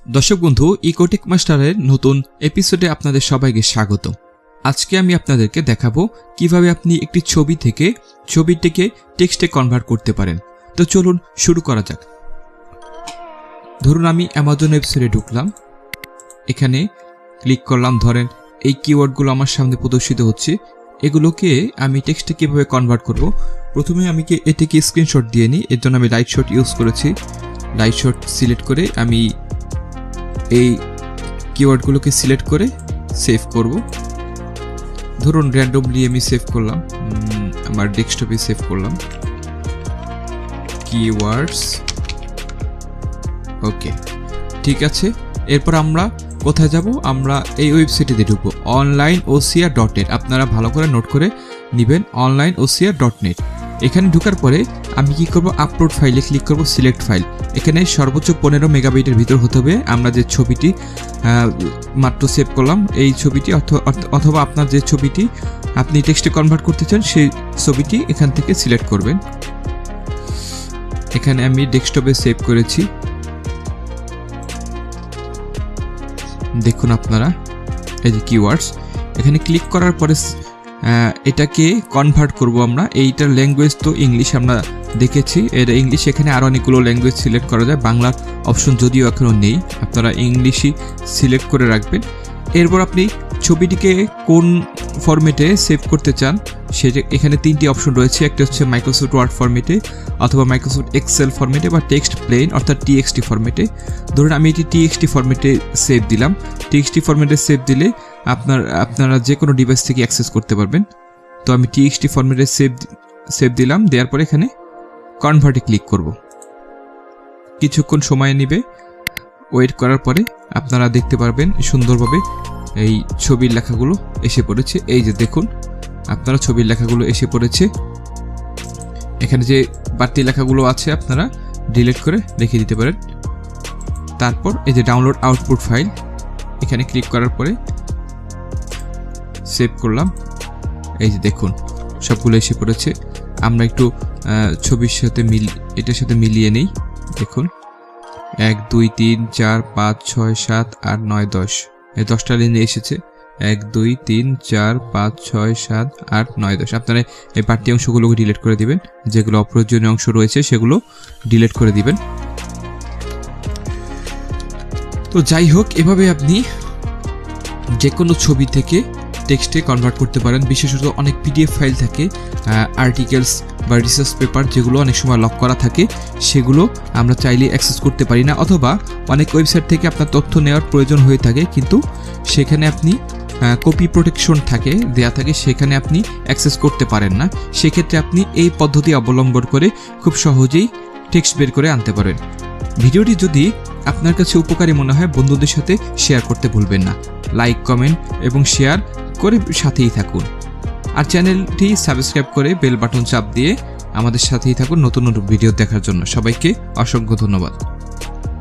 দর্শক বন্ধু, EcoTechMaster-এর নতুন এপিসোডে আপনাদের সবাইকে স্বাগত। আজকে আমি আপনাদেরকে দেখাবো কিভাবে আপনি একটি ছবি থেকে ছবিটিকে টেক্সটে কনভার্ট করতে পারেন। তো চলুন শুরু করা যাক। ধরুন আমি অ্যামাজন ওয়েবসাইটে ঢুকলাম, এখানে ক্লিক করলাম। ধরেন এই কিওয়ার্ডগুলো আমার সামনে প্রদর্শিত হচ্ছে, এগুলোকে আমি টেক্সটে কিভাবে কনভার্ট করব। প্রথমে আমি এটাকে স্ক্রিনশট দিয়ে নিই, এর জন্য আমি লাইট শট ইউজ করেছি। লাইট শট সিলেক্ট করে আমি এই কিওয়ার্ডগুলোকে সিলেক্ট করে সেভ করব। ধরুন র্যান্ডমলি আমি সেভ করলাম, আমার ডেস্কটপে সেভ করলাম কিওয়ার্ডস। ওকে, ঠিক আছে। এরপর আমরা কোথায় যাব? আমরা এই ওয়েবসাইটে ঢুকবো, onlineocr.net। আপনারা ভালো করে নোট করে নেবেন, onlineocr.net। এখানে ঢোকার পরে আমি কি করব? আপলোড ফাইলে ক্লিক করব, সিলেক্ট ফাইল। এখানে সর্বোচ্চ 15 মেগাবাইটের ভিতর হতে হবে আমরা যে ছবিটি মাত্র সেভ করলাম, এই ছবিটি অথবা আপনার যে ছবিটি আপনি টেক্সটে কনভার্ট করতে চান সেই ছবিটি এখান থেকে সিলেক্ট করবেন। এখানে আমি ডেস্কটপে সেভ করেছি, দেখুন আপনারা এই যে কিওয়ার্ডস। এখানে ক্লিক করার পরে এটাকে কনভার্ট করব আমরা। এইটার ল্যাঙ্গুয়েজ তো ইংলিশ আমরা দেখেছি, এটা ইংলিশ। এখানে আরও অনেকগুলো ল্যাঙ্গুয়েজ সিলেক্ট করা যায়, বাংলার অপশন যদিও এখনও নেই, আপনারা ইংলিশই সিলেক্ট করে রাখবেন। এরপর আপনি ছবিটিকে কোন ফরম্যাটে সেভ করতে চান সেটা এখানে 3টি অপশন রয়েছে। একটা হচ্ছে মাইক্রোসফট ওয়ার্ড ফরম্যাটে, অথবা মাইক্রোসফট এক্সেল ফরম্যাটে, বা টেক্সট প্লেন অর্থাৎ TXT ফরম্যাটে। ধরুন আমি এটি TXT ফরম্যাটে সেভ দিলাম। TXT ফরম্যাটে সেভ দিলে আপনারা যে কোনো ডিভাইস থেকে অ্যাক্সেস করতে পারবেন। তো আমি TXT ফরম্যাটে সেভ দিলাম, দেওয়ার পরে এখানে কনভার্টে ক্লিক করব। কিছুক্ষণ সময় নেবে, ওয়েট করার পরে আপনারা দেখতে পারবেন সুন্দরভাবে এই ছবির লেখাগুলো এসে পড়েছে। এই যে দেখুন আপনারা ছবির লেখাগুলো এসে পড়েছে। এখানে যে বাড়তি লেখাগুলো আছে আপনারা ডিলিট করে রেখে দিতে পারেন। তারপর এই যে ডাউনলোড আউটপুট ফাইল, এখানে ক্লিক করার পরে সেভ করলাম। এই যে দেখুন সবগুলো এসে পড়েছে। আমরা একটু ছবির সাথে এটার সাথে মিলিয়ে নেই। দেখুন 1 2 3 4 5 6 7 8 9 10, এই 10টা লাইনে এসেছে। 1 2 3 4 5 6 7 8 9 10। আপনারা এই বাড়তি অংশগুলোকে ডিলিট করে দিবেন, যেগুলো অপ্রয়োজনীয় অংশ রয়েছে সেগুলো ডিলিট করে দিবেন। তো যাই হোক, এভাবে আপনি যে কোনো ছবি থেকে টেক্সটে কনভার্ট করতে পারেন। বিশেষত অনেক PDF ফাইল থাকে, আর্টিকেলস বা রিসার্চ পেপার, যেগুলো অনেক সময় লক করা থাকে, সেগুলো আমরা চাইলে অ্যাক্সেস করতে পারি না। অথবা অনেক ওয়েবসাইট থেকে আপনার তথ্য নেওয়ার প্রয়োজন হয়ে থাকে, কিন্তু সেখানে আপনি কপি প্রোটেকশন দেয়া থাকে, সেখানে আপনি অ্যাক্সেস করতে পারেন না। সেক্ষেত্রে আপনি এই পদ্ধতি অবলম্বন করে খুব সহজেই টেক্সট বের করে আনতে পারেন। ভিডিওটি যদি আপনার কাছে উপকারী মনে হয় বন্ধুদের সাথে শেয়ার করতে ভুলবেন না। লাইক, কমেন্ট এবং শেয়ার করে সাথেই থাকুন। আর চ্যানেলটি সাবস্ক্রাইব করে বেল বাটন চাপ দিয়ে আমাদের সাথেই থাকুন নতুন নতুন ভিডিও দেখার জন্য। সবাইকে অসংখ্য ধন্যবাদ।